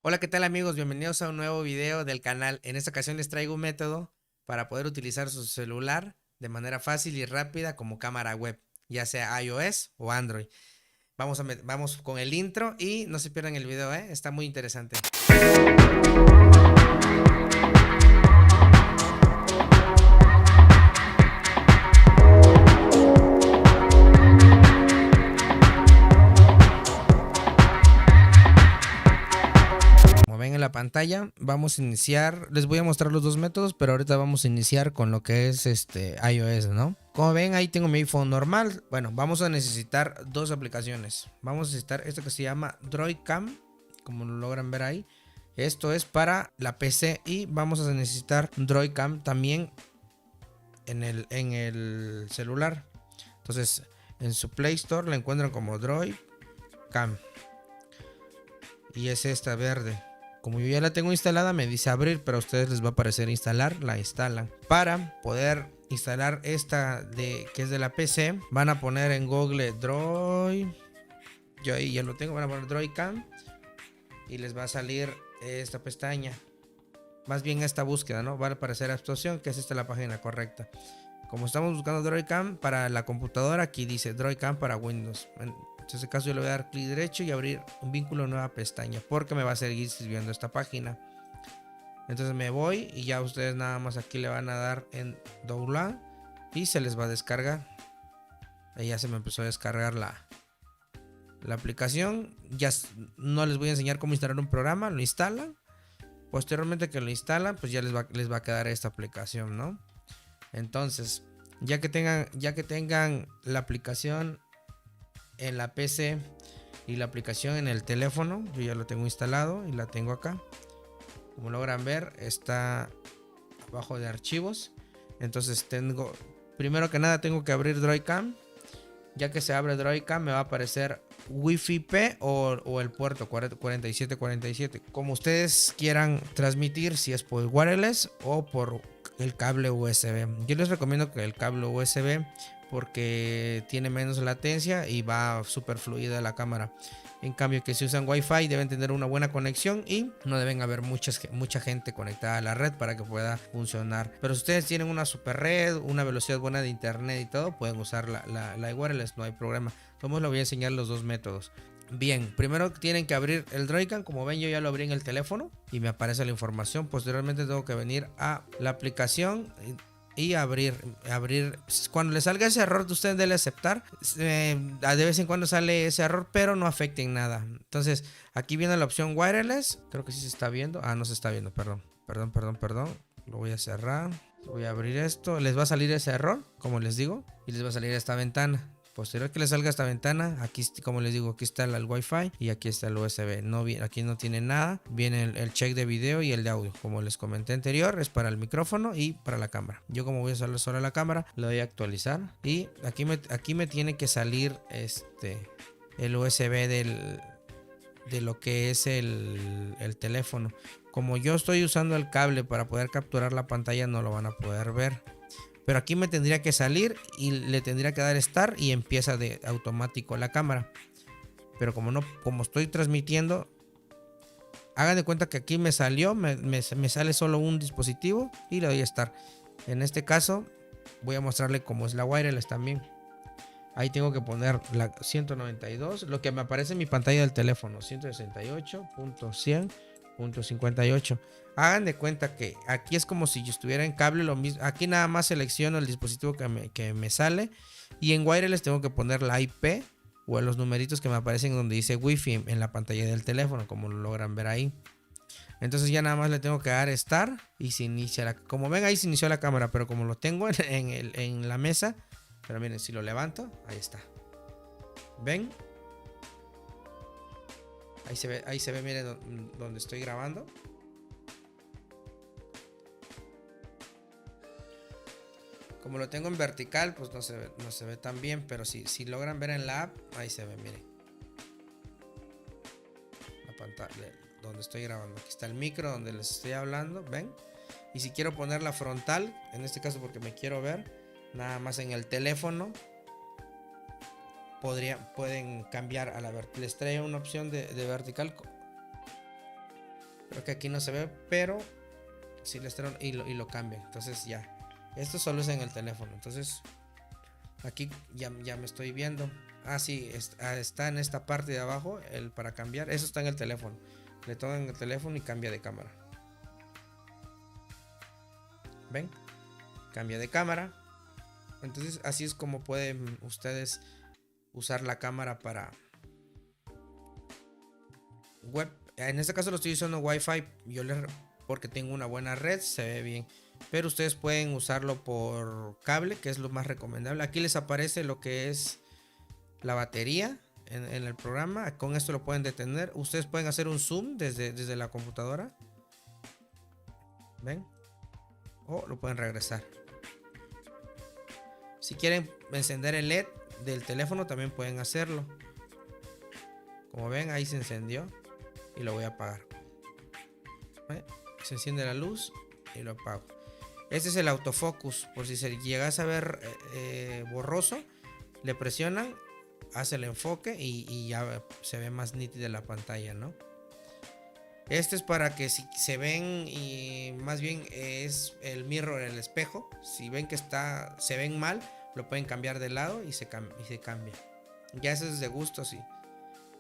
Hola, ¿qué tal amigos? Bienvenidos a un nuevo video del canal. En esta ocasión les traigo un método para poder utilizar su celular de manera fácil y rápida como cámara web, ya sea iOS o Android. Vamos con el intro y no se pierdan el video, está muy interesante. Como ven en la pantalla, vamos a iniciar. Les voy a mostrar los dos métodos, pero ahorita vamos a iniciar con lo que es iOS, ¿no? Como ven, ahí tengo mi iPhone normal. Bueno, vamos a necesitar dos aplicaciones. Vamos a necesitar esto que se llama Droidcam, como lo logran ver ahí. Esto es para la PC y vamos a necesitar Droidcam también en el celular. Entonces, en su Play Store la encuentran como Droidcam. Y es esta verde. Como yo ya la tengo instalada, me dice abrir, pero a ustedes les va a aparecer instalar, la instalan. Para poder instalar esta que es de la PC, van a poner en Google Droid. Yo ahí ya lo tengo, van a poner Droidcam y les va a salir esta pestaña. Más bien esta búsqueda, ¿no? Va a aparecer actuación, que es esta la página correcta. Como estamos buscando Droidcam para la computadora, aquí dice Droidcam para Windows. En este caso yo le voy a dar clic derecho y abrir un vínculo, nueva pestaña, porque me va a seguir sirviendo esta página. Entonces me voy y ya ustedes nada más aquí le van a dar en download y se les va a descargar. Ahí ya se me empezó a descargar la aplicación. Ya no les voy a enseñar cómo instalar un programa, lo instalan. Posteriormente que lo instalan, pues ya les va a quedar esta aplicación, ¿no? Entonces, ya que tengan la aplicación en la PC y la aplicación en el teléfono, yo ya lo tengo instalado y la tengo acá. Como logran ver, está abajo de archivos. Entonces primero que nada tengo que abrir Droidcam. Ya que se abre Droidcam me va a aparecer Wi-Fi P o el puerto 4747, como ustedes quieran transmitir, si es por wireless o por el cable USB. Yo les recomiendo que el cable USB, porque tiene menos latencia y va súper fluida la cámara. En cambio, que si usan Wi-Fi deben tener una buena conexión y no deben haber mucha gente conectada a la red para que pueda funcionar. Pero si ustedes tienen una super red, una velocidad buena de internet y todo, pueden usar la wireless, no hay problema. Como les voy a enseñar los dos métodos. Bien, primero tienen que abrir el Droidcam. Como ven, yo ya lo abrí en el teléfono y me aparece la información. Posteriormente tengo que venir a la aplicación y abrir. Cuando le salga ese error, ustedes deben aceptar. De vez en cuando sale ese error, pero no afecta en nada. Entonces aquí viene la opción wireless. Creo que sí se está viendo. No se está viendo, perdón. Lo voy a cerrar. Voy a abrir esto. Les va a salir ese error, como les digo, y les va a salir esta ventana. Posterior que le salga esta ventana, aquí, como les digo, aquí está el Wi-Fi y aquí está el USB. Aquí no tiene nada. Viene el check de video y el de audio. Como les comenté anterior, es para el micrófono y para la cámara. Yo, como voy a usar solo la cámara, le doy a actualizar. Y aquí me tiene que salir el USB de lo que es el teléfono. Como yo estoy usando el cable para poder capturar la pantalla, no lo van a poder ver. Pero aquí me tendría que salir y le tendría que dar Start y empieza de automático la cámara. Pero como estoy transmitiendo, hagan de cuenta que aquí me salió, me sale solo un dispositivo y le doy Start. En este caso voy a mostrarle cómo es la wireless también. Ahí tengo que poner la 192, lo que me aparece en mi pantalla del teléfono, 168.100.58. Hagan de cuenta que aquí es como si yo estuviera en cable, lo mismo. Aquí nada más selecciono el dispositivo que me sale. Y en wireless tengo que poner la IP o los numeritos que me aparecen donde dice Wi-Fi en la pantalla del teléfono, como lo logran ver ahí. Entonces ya nada más le tengo que dar Start y se inicia como ven, ahí se inició la cámara, pero como lo tengo en la mesa. Pero miren, si lo levanto, ahí está. ¿Ven? Ahí se ve, miren donde estoy grabando. Como lo tengo en vertical, pues no se ve tan bien, pero si logran ver en la app, ahí se ve, miren. La pantalla donde estoy grabando. Aquí está el micro donde les estoy hablando, ¿ven? Y si quiero poner la frontal, en este caso porque me quiero ver, nada más en el teléfono, pueden cambiar a la vertical. Les trae una opción de vertical. Creo que aquí no se ve, pero si les trae y lo cambian. Entonces ya. Esto solo es en el teléfono. Entonces aquí ya me estoy viendo. Ah, sí, está en esta parte de abajo el para cambiar. Eso está en el teléfono. Le tocan el teléfono y cambia de cámara. ¿Ven? Cambia de cámara. Entonces así es como pueden ustedes usar la cámara para web. En este caso lo estoy usando Wi-Fi. Porque tengo una buena red, se ve bien. Pero ustedes pueden usarlo por cable, que es lo más recomendable. Aquí les aparece lo que es la batería en el programa. Con esto lo pueden detener. Ustedes pueden hacer un zoom desde la computadora. ¿Ven? O lo pueden regresar. Si quieren encender el LED del teléfono, también pueden hacerlo. Como ven, ahí se encendió. Y lo voy a apagar. ¿Ven? Se enciende la luz y lo apago. Este es el autofocus. Por si se llegase a ver borroso, le presionan, hace el enfoque y ya se ve más nítida la pantalla, ¿no? Este es para que si se ven, y más bien es el mirror, el espejo. Si ven que se ven mal, lo pueden cambiar de lado y se cambia. Ya eso es de gusto, sí.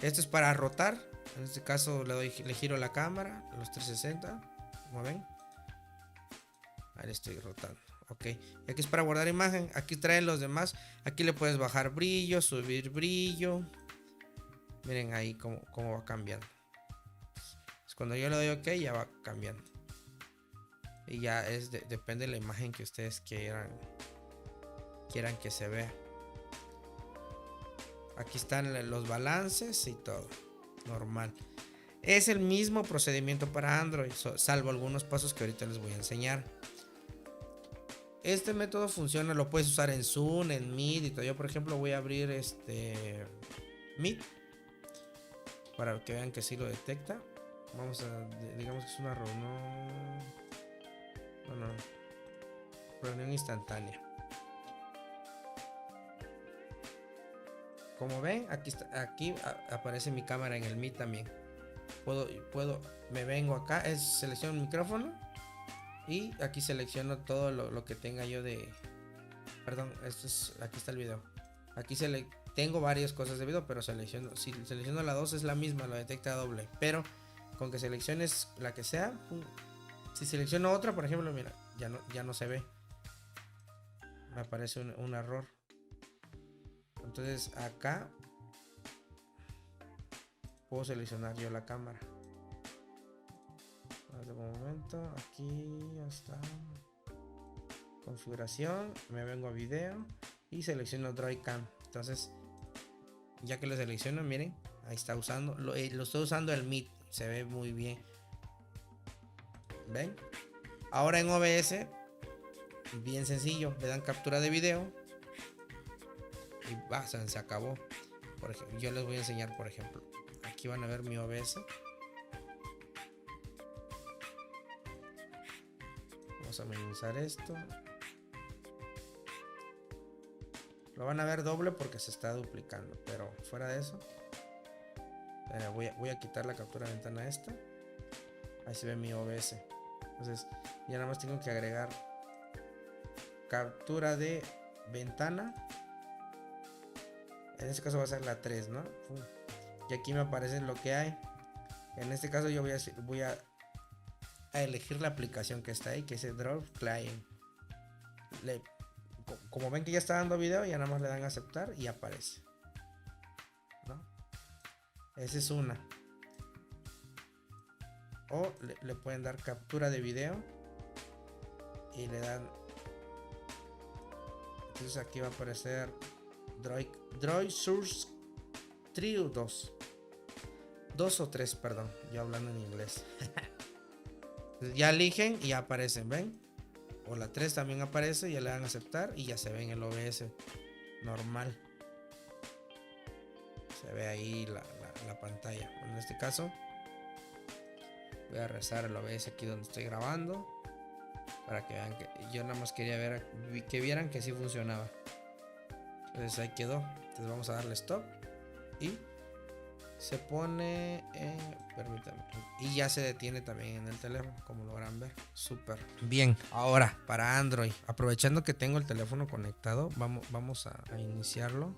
Esto es para rotar. En este caso le giro la cámara a los 360. Como ven, ahí le estoy rotando. Ok, y aquí es para guardar imagen. Aquí traen los demás. Aquí le puedes bajar brillo, subir brillo. Miren ahí cómo va cambiando. Cuando yo le doy OK, ya va cambiando. Y ya depende de la imagen que ustedes quieran que se vea. Aquí están los balances y todo. Normal. Es el mismo procedimiento para Android, salvo algunos pasos que ahorita les voy a enseñar. Este método funciona, lo puedes usar en Zoom, en Meet y todo. Yo por ejemplo voy a abrir Meet para que vean que sí lo detecta. Vamos digamos que es una reunión. Reunión instantánea. Como ven, aquí aparece mi cámara en el Meet también. Me vengo acá, selecciono el micrófono y aquí selecciono todo lo que tenga yo de. Perdón, aquí está el video. Aquí tengo varias cosas de video, pero si selecciono la 2 es la misma, la detecta doble. Pero con que selecciones la que sea, si selecciono otra, por ejemplo, mira, ya no se ve. Me aparece un error. Entonces acá puedo seleccionar yo la cámara. De momento, aquí ya está. Configuración, me vengo a video y selecciono Droidcam. Entonces, ya que lo selecciono, miren, ahí está usando. Lo estoy usando el Meet, se ve muy bien. ¿Ven? Ahora en OBS, bien sencillo, le dan captura de video y se acabó. Por ejemplo, yo les voy a enseñar, por ejemplo. Aquí van a ver mi OBS. Vamos a minimizar esto. Lo van a ver doble porque se está duplicando, pero fuera de eso, voy a quitar la captura de ventana esta. Ahí se ve mi OBS. Entonces ya nada más tengo que agregar captura de ventana. En este caso va a ser la 3, ¿no? Y aquí me aparece lo que hay. En este caso yo voy a elegir la aplicación que está ahí, que es el Drop Client. Como ven que ya está dando video, ya nada más le dan a aceptar y aparece, ¿no? Esa es una. O le pueden dar captura de video y le dan. Entonces aquí va a aparecer Droid Source Trio 2. 2 o 3, perdón. Yo hablando en inglés. Ya eligen y ya aparecen, ¿ven? O la 3 también aparece, ya le dan a aceptar y ya se ve en el OBS normal. Se ve ahí la pantalla. En este caso voy a rezar el OBS aquí donde estoy grabando, para que vean que yo nada más quería ver, que vieran que sí funcionaba. Entonces ahí quedó. Entonces vamos a darle stop y se pone, permítame, y ya se detiene también en el teléfono, como logran ver. Súper bien. Ahora para Android, aprovechando que tengo el teléfono conectado, vamos a iniciarlo.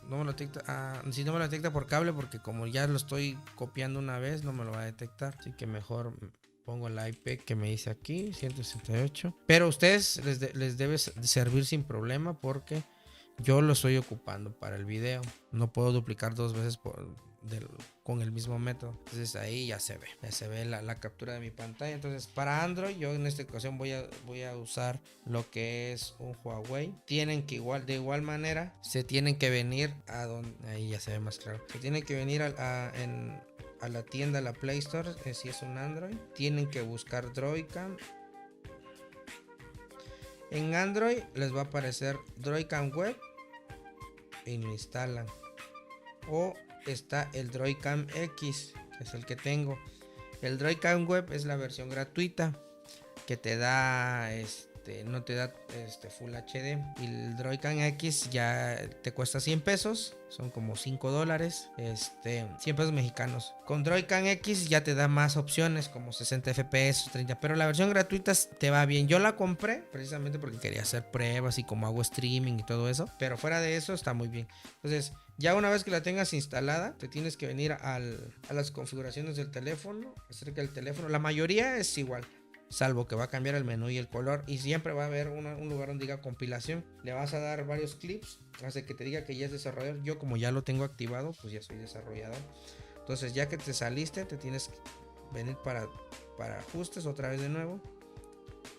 No me lo detecta, si no me lo detecta por cable, porque como ya lo estoy copiando una vez, no me lo va a detectar. Así que mejor pongo la IP que me dice aquí, 168. Pero a ustedes les debe servir sin problema, porque yo lo estoy ocupando para el video. No puedo duplicar dos veces con el mismo método. Entonces ahí ya se ve la captura de mi pantalla. Entonces para Android, yo en esta ocasión voy a usar lo que es un Huawei. Tienen que de igual manera se tienen que venir a donde, ahí ya se ve más claro. Se tienen que venir a la tienda, a la Play Store, si es un Android. Tienen que buscar Droidcam. En Android les va a aparecer Droidcam Web y lo instalan. O está el Droidcam X, que es el que tengo. El Droidcam Web es la versión gratuita que te da no te da Full HD. Y el Droidcam X ya te cuesta 100 pesos, son como $5, 100 pesos mexicanos. Con Droidcam X ya te da más opciones, como 60 FPS, 30, pero la versión gratuita te va bien. Yo la compré precisamente porque quería hacer pruebas y como hago streaming y todo eso, pero fuera de eso está muy bien. Entonces ya una vez que la tengas instalada, te tienes que venir a las configuraciones del teléfono, acerca del teléfono. La mayoría es igual, salvo que va a cambiar el menú y el color, y siempre va a haber un lugar donde diga compilación. Le vas a dar varios clips hasta que te diga que ya es desarrollador. Yo, como ya lo tengo activado, pues ya soy desarrollador. Entonces ya que te saliste, te tienes que venir para ajustes otra vez de nuevo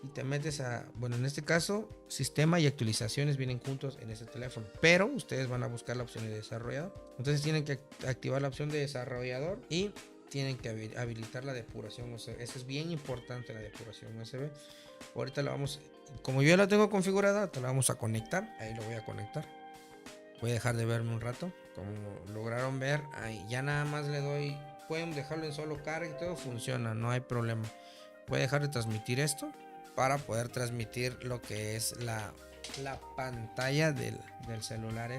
y te metes bueno, en este caso sistema y actualizaciones vienen juntos en ese teléfono, pero ustedes van a buscar la opción de desarrollador. Entonces tienen que activar la opción de desarrollador y tienen que habilitar la depuración USB. Eso es bien importante, la depuración USB. Ahorita como yo la tengo configurada, te la vamos a conectar. Ahí lo voy a conectar. Voy a dejar de verme un rato. Como lograron ver, ahí ya nada más le doy. Pueden dejarlo en solo carga y todo funciona, no hay problema. Voy a dejar de transmitir esto para poder transmitir lo que es la pantalla del celular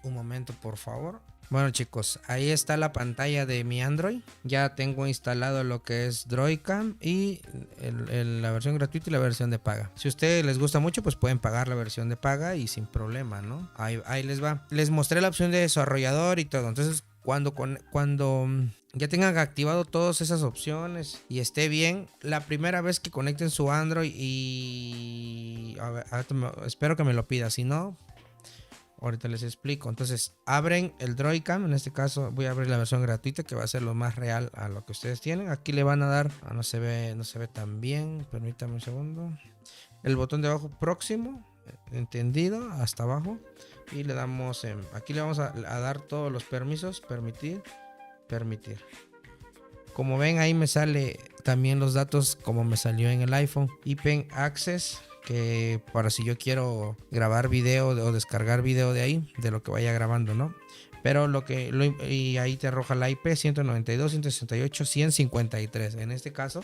un momento, por favor. Bueno, chicos, ahí está la pantalla de mi Android. Ya tengo instalado lo que es Droidcam y la versión gratuita y la versión de paga. Si a ustedes les gusta mucho, pues pueden pagar la versión de paga y sin problema, ¿no? Ahí les va. Les mostré la opción de desarrollador y todo. Entonces, cuando ya tengan activado todas esas opciones y esté bien, la primera vez que conecten su Android y a ver, espero que me lo pida, si no, ahorita les explico. Entonces abren el Droidcam, en este caso voy a abrir la versión gratuita, que va a ser lo más real a lo que ustedes tienen. Aquí le van a dar, no se ve tan bien, permítame un segundo, el botón de abajo, próximo, entendido, hasta abajo, y le damos aquí le vamos a dar todos los permisos, permitir. Como ven, ahí me sale también los datos como me salió en el iPhone. IP Access, que para si yo quiero grabar video o descargar video de ahí, de lo que vaya grabando, ¿no? Pero y ahí te arroja la IP 192.168.153. En este caso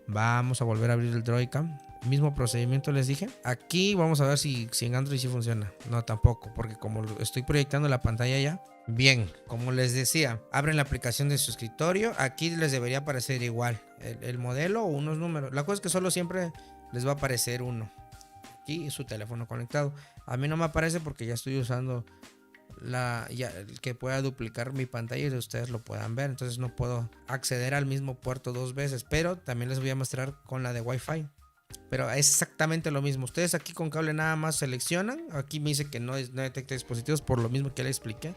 vamos a volver a abrir el Droidcam. Mismo procedimiento les dije. Aquí vamos a ver si en Android sí funciona. No, tampoco, porque como estoy proyectando la pantalla ya. Bien, como les decía, abren la aplicación de su escritorio. Aquí les debería aparecer igual el modelo o unos números. La cosa es que solo siempre les va a aparecer uno. Aquí su teléfono conectado. A mí no me aparece porque ya estoy usando que pueda duplicar mi pantalla y ustedes lo puedan ver. Entonces no puedo acceder al mismo puerto dos veces. Pero también les voy a mostrar con la de Wi-Fi. Pero es exactamente lo mismo. Ustedes aquí con cable nada más seleccionan. Aquí me dice que no detecta dispositivos, por lo mismo que les expliqué.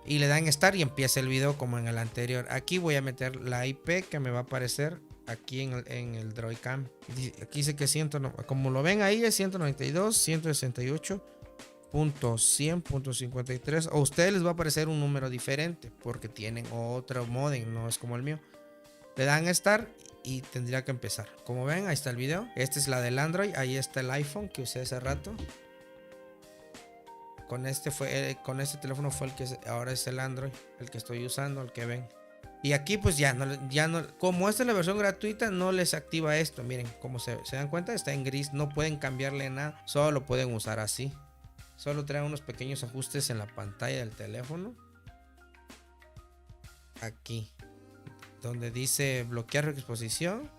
Y le dan Start y empieza el video como en el anterior. Aquí voy a meter la IP que me va a aparecer aquí en el Droidcam. Aquí dice que como lo ven ahí es 192.168 .100.53, o a ustedes les va a aparecer un número diferente porque tienen otro modem, no es como el mío. Le dan Start y tendría que empezar. Como ven, ahí está el video. Esta es la del Android, ahí está el iPhone que usé hace rato. Con este teléfono fue el que ahora es el Android, el que estoy usando, el que ven. Y aquí pues ya no, como esta es la versión gratuita, no les activa esto. Miren, como se dan cuenta, está en gris, no pueden cambiarle nada, solo lo pueden usar así. Solo trae unos pequeños ajustes en la pantalla del teléfono. Aquí, donde dice bloquear exposición,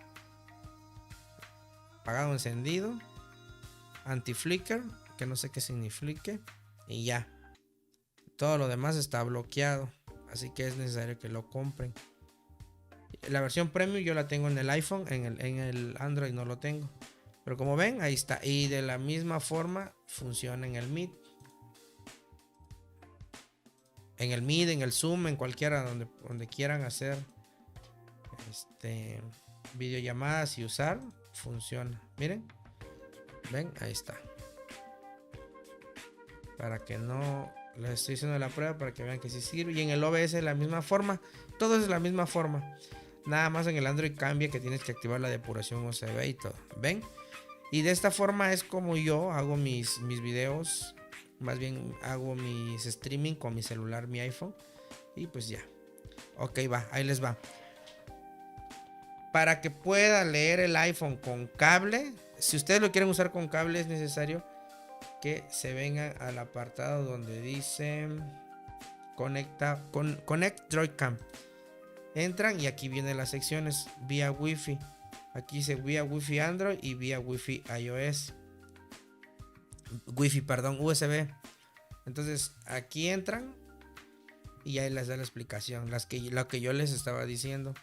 apagado encendido, anti-flicker, que no sé qué signifique, y ya. Todo lo demás está bloqueado, así que es necesario que lo compren. La versión premium yo la tengo en el iPhone, en el Android no lo tengo. Pero como ven, ahí está. Y de la misma forma funciona en el Meet. En el Meet, en el Zoom, en cualquiera donde quieran hacer videollamadas y usar, funciona. Miren. Ven, ahí está. Para que no les estoy haciendo la prueba, para que vean que sí sirve. Y en el OBS de la misma forma. Todo es de la misma forma. Nada más en el Android cambia que tienes que activar la depuración USB y todo. ¿Ven? Y de esta forma es como yo hago mis videos. Más bien hago mis streaming con mi celular, mi iPhone. Y pues ya. Ok, va, ahí les va. Para que pueda leer el iPhone con cable, si ustedes lo quieren usar con cable, es necesario que se vengan al apartado donde dice Connect Droidcam. Entran y aquí vienen las secciones vía Wi-Fi. Aquí dice vía Wi-Fi Android y vía Wi-Fi iOS. Wi-Fi, perdón, USB. Entonces aquí entran y ahí les da la explicación, lo que yo les estaba diciendo.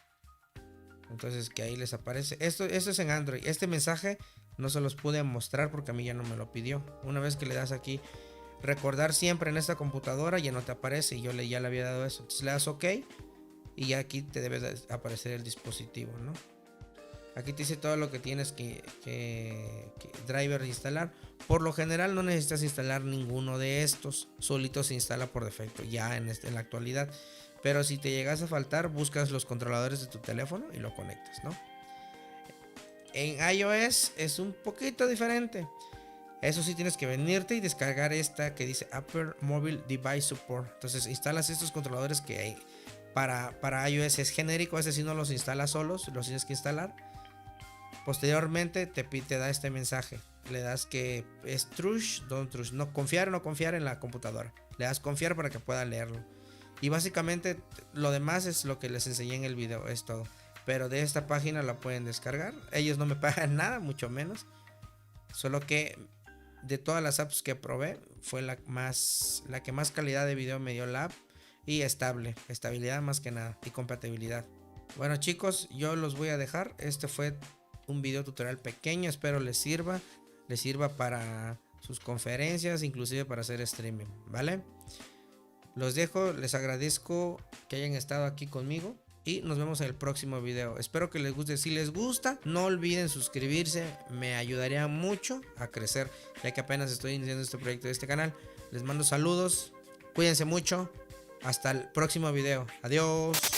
Entonces que ahí les aparece. Esto es en Android. Este mensaje no se los pude mostrar porque a mí ya no me lo pidió. Una vez que le das aquí recordar siempre en esta computadora, ya no te aparece. Y yo ya le había dado eso. Entonces le das OK y ya aquí te debe aparecer el dispositivo, ¿no? Aquí te dice todo lo que tienes que driver instalar. Por lo general no necesitas instalar ninguno de estos. Solito se instala por defecto ya en la actualidad. Pero si te llegas a faltar, buscas los controladores de tu teléfono y lo conectas, ¿no? En iOS es un poquito diferente. Eso sí, tienes que venirte y descargar esta que dice Apple Mobile Device Support. Entonces instalas estos controladores que hay para iOS. Es genérico, ese sí no los instalas solos, los tienes que instalar. Posteriormente te da este mensaje. Le das que es trust, don't trust. No confiar o no confiar en la computadora. Le das confiar para que pueda leerlo. Y básicamente lo demás es lo que les enseñé en el video, es todo. Pero de esta página la pueden descargar. Ellos no me pagan nada, mucho menos. Solo que de todas las apps que probé, fue la que más calidad de video me dio la app. Y estabilidad más que nada. Y compatibilidad. Bueno chicos, yo los voy a dejar. Este fue un video tutorial pequeño. Espero les sirva. Les sirva para sus conferencias, inclusive para hacer streaming, ¿vale? Los dejo, les agradezco que hayan estado aquí conmigo y nos vemos en el próximo video. Espero que les guste. Si les gusta, no olviden suscribirse, me ayudaría mucho a crecer, ya que apenas estoy iniciando este proyecto de este canal. Les mando saludos, cuídense mucho, hasta el próximo video. Adiós.